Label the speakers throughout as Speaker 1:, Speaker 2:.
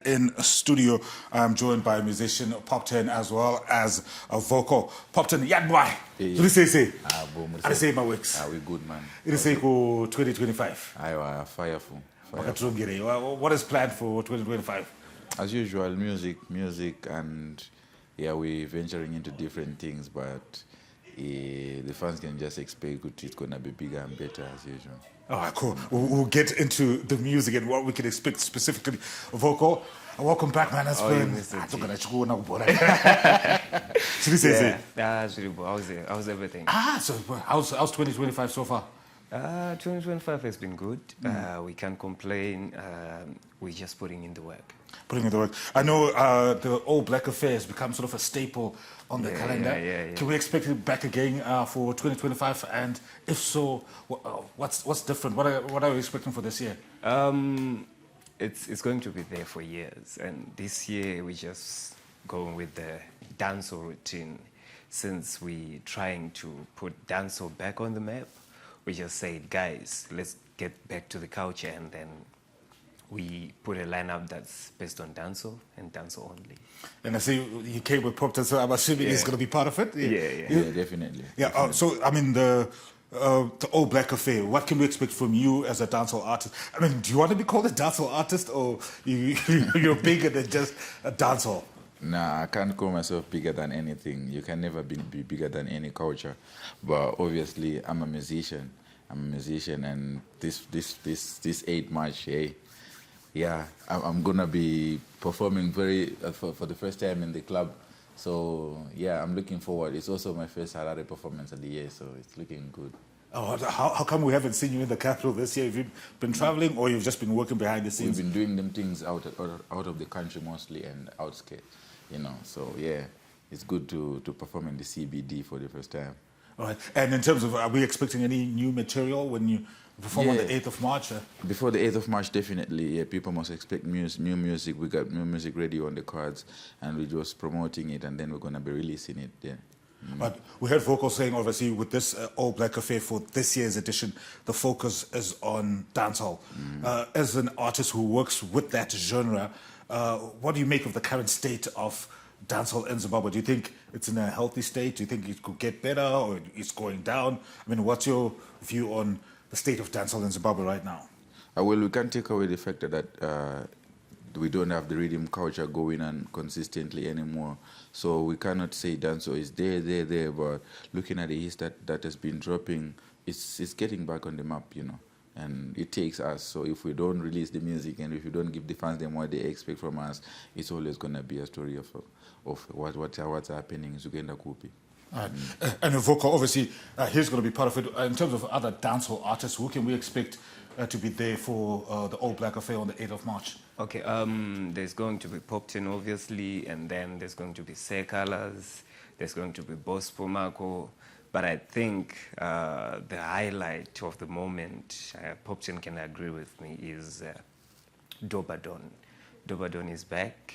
Speaker 1: In studio, I'm joined by musician Poptain as well as a Vokal. Poptain, yadwai.
Speaker 2: Yeah.
Speaker 1: What do you say?
Speaker 2: Boom.
Speaker 1: I say my works.
Speaker 2: We good, man.
Speaker 1: It is go 2025.
Speaker 2: I fireful.
Speaker 1: What is planned for 2025?
Speaker 2: As usual, music, and yeah, we're venturing into different things, but the fans can just expect it's gonna be bigger and better as usual.
Speaker 1: All right, cool. We'll get into the music and what we can expect specifically. Vokal, welcome back, man. That's been.
Speaker 3: How's everything?
Speaker 1: So how's 2025 so far?
Speaker 3: 2025 has been good. We can't complain. We're just putting in the work.
Speaker 1: Putting in the work. I know the All Black Affair has become sort of a staple on the calendar.
Speaker 3: Yeah.
Speaker 1: Can we expect it back again for 2025? And if so, what's different? What are we expecting for this year?
Speaker 3: It's going to be there for years, and this year we're just going with the dancehall routine. Since we're trying to put dancehall back on the map, we just said, guys, let's get back to the culture, and then we put a lineup that's based on dancehall and dancehall only.
Speaker 1: And I see you came with Poptain, so I'm assuming he's going to be part of it.
Speaker 2: Yeah, definitely.
Speaker 1: Yeah. So I mean the All Black Affair. What can we expect from you as a dancehall artist? I mean, do you want to be called a dancehall artist, or you're bigger than just a dancehall?
Speaker 2: Nah, I can't call myself bigger than anything. You can never be bigger than any culture. But obviously, I'm a musician. And this 8 March, yeah, I'm gonna be performing for the first time in the club. So yeah, I'm looking forward. It's also my first Harare performance of the year, so it's looking good.
Speaker 1: Oh, how come we haven't seen you in the capital this year? Have you been traveling, or you've just been working behind the scenes?
Speaker 2: We've been doing them things out of the country mostly and outskirts, So yeah, it's good to perform in the CBD for the first time.
Speaker 1: All right. And in terms of, are we expecting any new material when you perform on the 8th of March?
Speaker 2: Before the 8th of March, definitely. Yeah, people must expect new music. We got new music ready on the cards, and we're just promoting it, and then we're going to be releasing it. Yeah.
Speaker 1: But we heard Vokal saying, obviously, with this All Black Affair for this year's edition, the focus is on dancehall. As an artist who works with that genre, what do you make of the current state of dancehall in Zimbabwe? Do you think it's in a healthy state? Do you think it could get better, or it's going down? I mean, what's your view on the state of dancehall in Zimbabwe right now?
Speaker 2: Well, we can't take away the fact that we don't have the rhythm culture going on consistently anymore. So we cannot say dancehall is there. But looking at the hits that has been dropping, it's getting back on the map, And it takes us. So if we don't release the music and if we don't give the fans them what they expect from us, it's always going to be a story of what's happening in Zugenda Kupi.
Speaker 1: Right. And Vokal, obviously, he's going to be part of it. In terms of other dancehall artists, who can we expect to be there for the All Black Affair on the 8th of March?
Speaker 3: Okay, there's going to be Poptain, obviously, and then there's going to be Colors, there's going to be Boss Pomako. But I think the highlight of the moment, Poptain can agree with me, is Dobadon. Dobadon is back.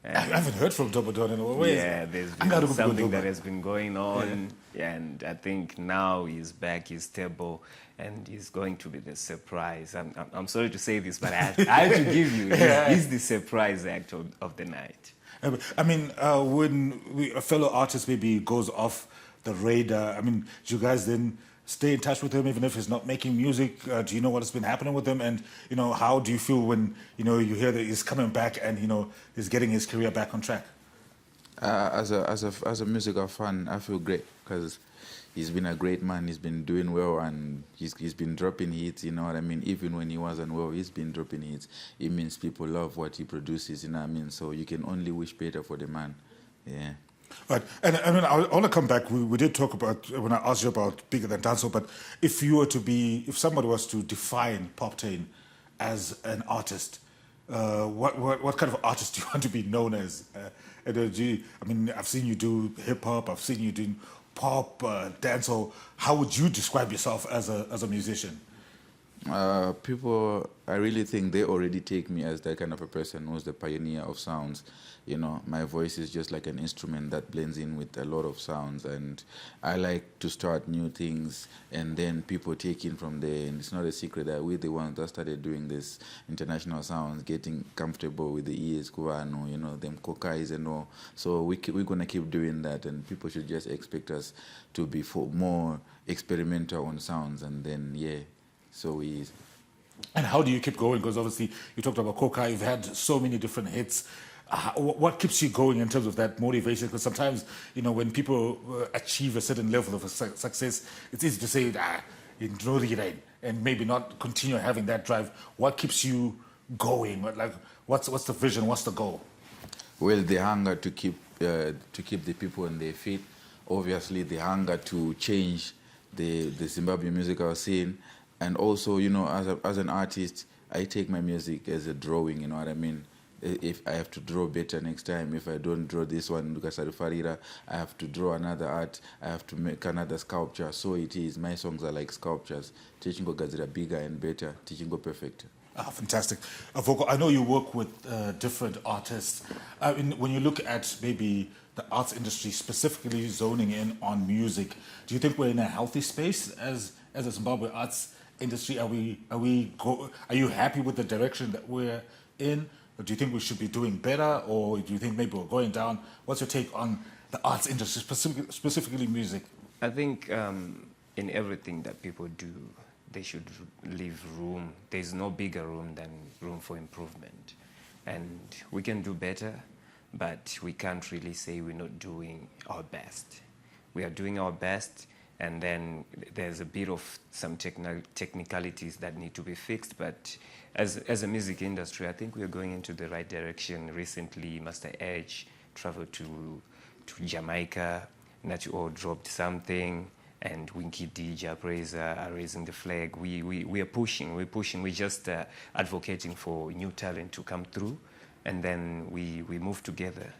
Speaker 1: I haven't heard from Dobadon in a while.
Speaker 3: Yeah, there's been something that has been going on, and I think now he's back, he's stable, and he's going to be the surprise. I'm sorry to say this, but I have to give you, he's the surprise act of the night.
Speaker 1: I mean, when a fellow artist maybe goes off the radar, I mean, do you guys then stay in touch with him even if he's not making music? Do you know what has been happening with him? And, how do you feel when, you hear that he's coming back and, he's getting his career back on track?
Speaker 2: As a musical fan, I feel great because he's been a great man. He's been doing well, and he's been dropping hits, you know what I mean? Even when he wasn't well, he's been dropping hits. It means people love what he produces, you know what I mean? So you can only wish better for the man, yeah.
Speaker 1: Right, and I mean, I want to come back. We did talk about, when I asked you about bigger than dancehall, but if somebody was to define Poptain as an artist, what kind of artist do you want to be known as? I mean, I've seen you do hip hop, I've seen you doing pop, dancehall. How would you describe yourself as a musician?
Speaker 2: People, I really think they already take me as that kind of a person who's the pioneer of sounds. My voice is just like an instrument that blends in with a lot of sounds, and I like to start new things, and then people take in from there. And it's not a secret that we're the ones that started doing this international sounds, getting comfortable with the ears, Kuano, them kokais and all. So we're gonna keep doing that, and people should just expect us to be more experimental on sounds, and then so we.
Speaker 1: And how do you keep going? Because obviously you talked about Coca, you've had so many different hits. What keeps you going in terms of that motivation? Because sometimes, when people achieve a certain level of success, it's easy to say, and maybe not continue having that drive. What keeps you going? What's the vision? What's the goal?
Speaker 2: Well, the hunger to keep the people on their feet. Obviously, the hunger to change the Zimbabwean musical scene. And also, as an artist, I take my music as a drawing, you know what I mean? If I have to draw better next time, if I don't draw this one, I have to draw another art, I have to make another sculpture. So it is. My songs are like sculptures. Teaching go Gazira bigger and better, teaching go perfect.
Speaker 1: Fantastic. Vokal, I know you work with different artists. When you look at maybe the arts industry, specifically zoning in on music, do you think we're in a healthy space as a Zimbabwe arts industry? Are you happy with the direction that we're in? Or do you think we should be doing better, or do you think maybe we're going down? What's your take on the arts industry, specifically music?
Speaker 3: I think in everything that people do, they should leave room. There's no bigger room than room for improvement. And we can do better, but we can't really say we're not doing our best. We are doing our best, and then there's a bit of some technicalities that need to be fixed. But as a music industry, I think we are going into the right direction. Recently, Master Edge traveled to Jamaica. Natural dropped something, and Winky D, Japraiser are raising the flag. We are pushing. We're just advocating for new talent to come through, and then we move together.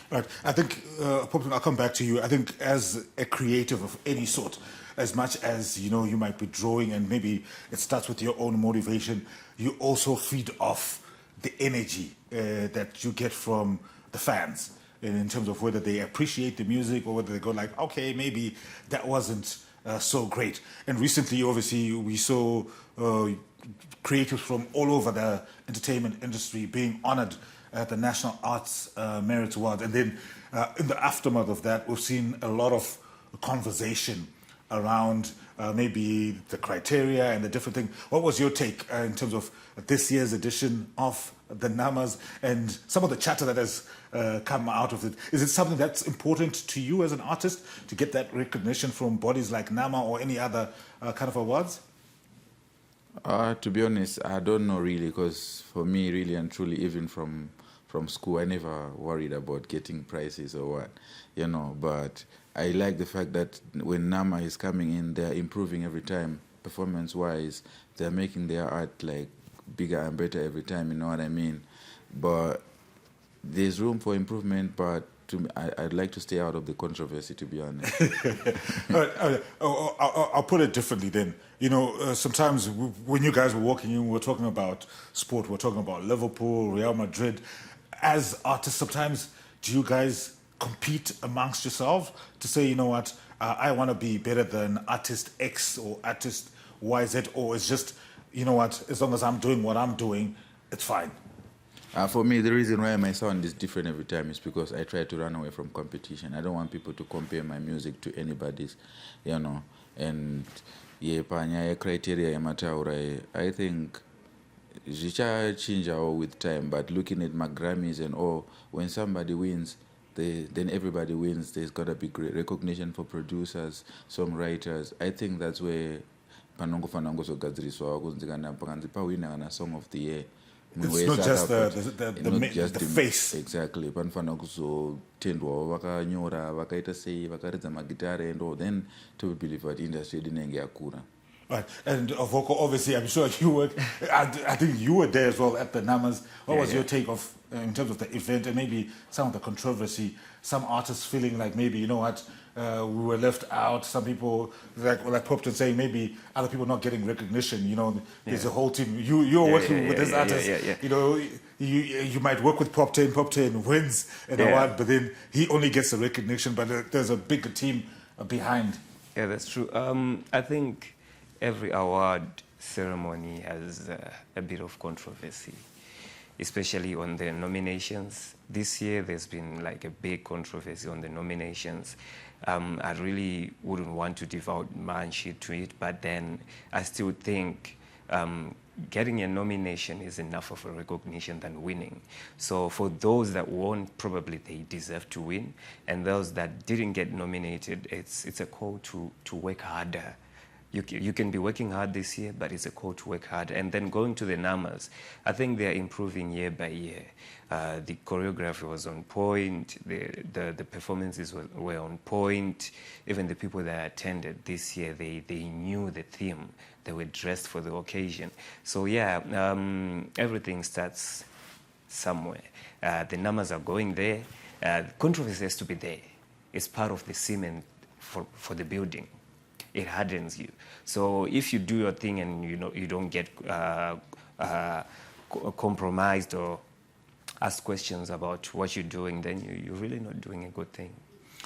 Speaker 1: Right. I think, Poptain, I'll come back to you. I think as a creative of any sort, as much as, you might be drawing and maybe it starts with your own motivation, you also feed off the energy that you get from the fans in terms of whether they appreciate the music or whether they go like, okay, maybe that wasn't so great. And recently, obviously, we saw creatives from all over the entertainment industry being honored at the National Arts Merit Award. And then in the aftermath of that, we've seen a lot of conversation around maybe the criteria and the different things. What was your take in terms of this year's edition of the NAMAs and some of the chatter that has come out of it? Is it something that's important to you as an artist to get that recognition from bodies like NAMA or any other kind of awards?
Speaker 2: To be honest, I don't know really, because for me, really and truly, even from school, I never worried about getting prizes or what, but I like the fact that when NAMA is coming in, they're improving every time, performance-wise. They're making their art like bigger and better every time, you know what I mean? But there's room for improvement, but I'd like to stay out of the controversy, to be honest.
Speaker 1: I'll put it differently then. Sometimes when you guys were walking in, we were talking about sport, we're talking about Liverpool, Real Madrid. As artists, sometimes do you guys compete amongst yourselves to say, you know what, I want to be better than artist X or artist YZ, or it's just, you know what, as long as I'm doing what I'm doing, it's fine?
Speaker 2: For me, the reason why my sound is different every time is because I try to run away from competition. I don't want people to compare my music to anybody's, and panya criteria yamataura. I think zicha change with time, but looking at my Grammys and all, when somebody wins, then everybody wins. There's got to be great recognition for producers, songwriters. I think that's where panongo fanongo zogadziriswa kunzikana pakanzipa winner na song of the year.
Speaker 1: It's not just the face.
Speaker 2: Exactly. Panofana kuzotendwa vakanyora vakaita sei vakaridza magitare and all, then to believe that industry dinenge yakura.
Speaker 1: Right, and Vokal, obviously, I'm sure you were. I think you were there as well at the Namas. What was your take of in terms of the event and maybe some of the controversy? Some artists feeling like maybe we were left out. Some people like Poptain saying maybe other people not getting recognition. There's a whole team. You're working with this artist. You might work with Poptain. Poptain wins an award, but then he only gets the recognition. But there's a bigger team behind.
Speaker 3: Yeah, that's true. I think every award ceremony has a bit of controversy, especially on the nominations. This year, there's been like a big controversy on the nominations. I really wouldn't want to devote my shit to it, but then I still think getting a nomination is enough of a recognition than winning. So for those that won, probably they deserve to win. And those that didn't get nominated, it's a call to work harder. You can be working hard this year, but it's a call to work hard. And then going to the Namas, I think they're improving year by year. The choreography was on point. The performances were on point. Even the people that attended this year, they knew the theme. They were dressed for the occasion. So yeah, everything starts somewhere. The Namas are going there. Controversy has to be there. It's part of the cement for the building. It hardens you. So if you do your thing and you don't get compromised or ask questions about what you're doing, then you're really not doing a good thing.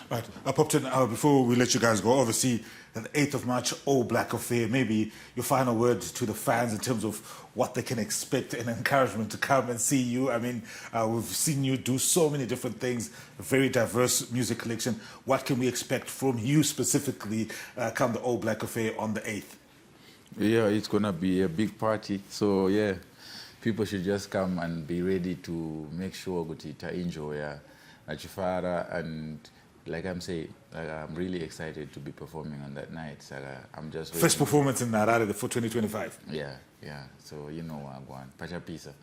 Speaker 1: Right. Poptain, before we let you guys go, obviously, the 8th of March, All Black Affair, maybe your final word to the fans in terms of what they can expect and encouragement to come and see you. I mean, we've seen you do so many different things, a very diverse music collection. What can we expect from you specifically come the All Black Affair on the 8th?
Speaker 2: Yeah, it's going to be a big party. So, yeah, people should just come and be ready to make sure to enjoy Achifara. And like I'm saying, I'm really excited to be performing on that night. So I'm just waiting.
Speaker 1: First performance in Narare for 2025.
Speaker 2: Yeah. So you know what I'm going. Pachapisa.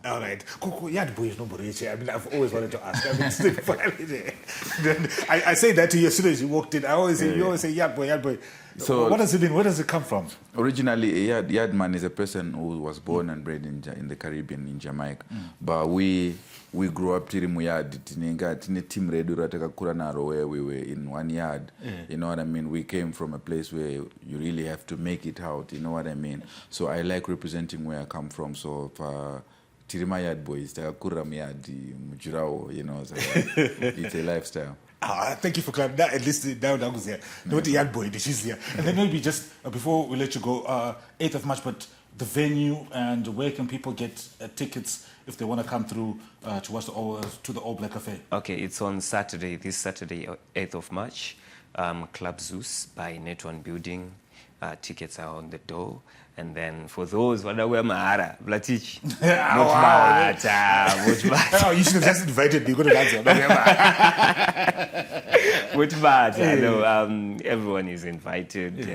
Speaker 1: All right. Yard boy is no Boreche. I mean, I've always wanted to ask. I mean, still finally I say that to you as soon as you walked in. You always say yard boy. So what does it mean? Where does it come from?
Speaker 2: Originally, a yardman is a person who was born and bred in the Caribbean, in Jamaica. But we grew up in yard. Tine team redu ratakakura naro where we were in one yard. You know what I mean? We came from a place where you really have to make it out. You know what I mean? So I like representing where I come from. So Tirima yard boys, takakura miyadi mujurao. You know, so it's a lifestyle.
Speaker 1: Thank you for clarifying that. At least now was here. Not the yard boy, she's here. And then maybe just before we let you go, 8th of March, but the venue and where can people get tickets if they want to come through to watch the All Black Affair? Okay,
Speaker 3: it's on Saturday, this Saturday, 8th of March, Club Zeus by Net One Building. Tickets are on the door. And then for those who wear Mahara, Tich.
Speaker 1: Oh, you should have just invited me. You could have
Speaker 3: answered. Everyone is invited.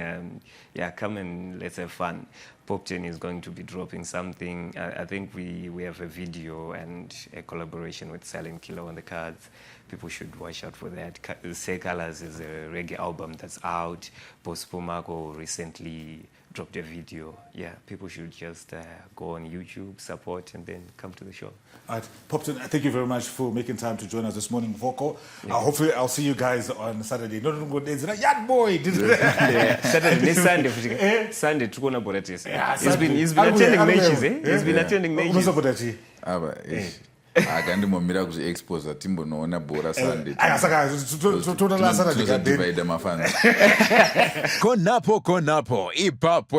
Speaker 3: Yeah, come and let's have fun. Poptain is going to be dropping something. I think we have a video and a collaboration with Silent Killer on the cards. People should watch out for that. Say Colors is a reggae album that's out. Boss Pomako recently dropped a video. Yeah, people should just go on YouTube, support, and then come to the show.
Speaker 1: All right, Poptain, thank you very much for making time to join us this morning, Vokal. Hopefully, I'll see you guys on Saturday. No, it's a yard boy.
Speaker 3: Saturday, Sunday. Sunday, tukona boratis. He's been attending matches. He's been attending matches.
Speaker 2: Akandimomira kuziexpose timbonoona bhora Sunday.
Speaker 1: Divide
Speaker 2: mafans.
Speaker 4: Konapo, ipapo.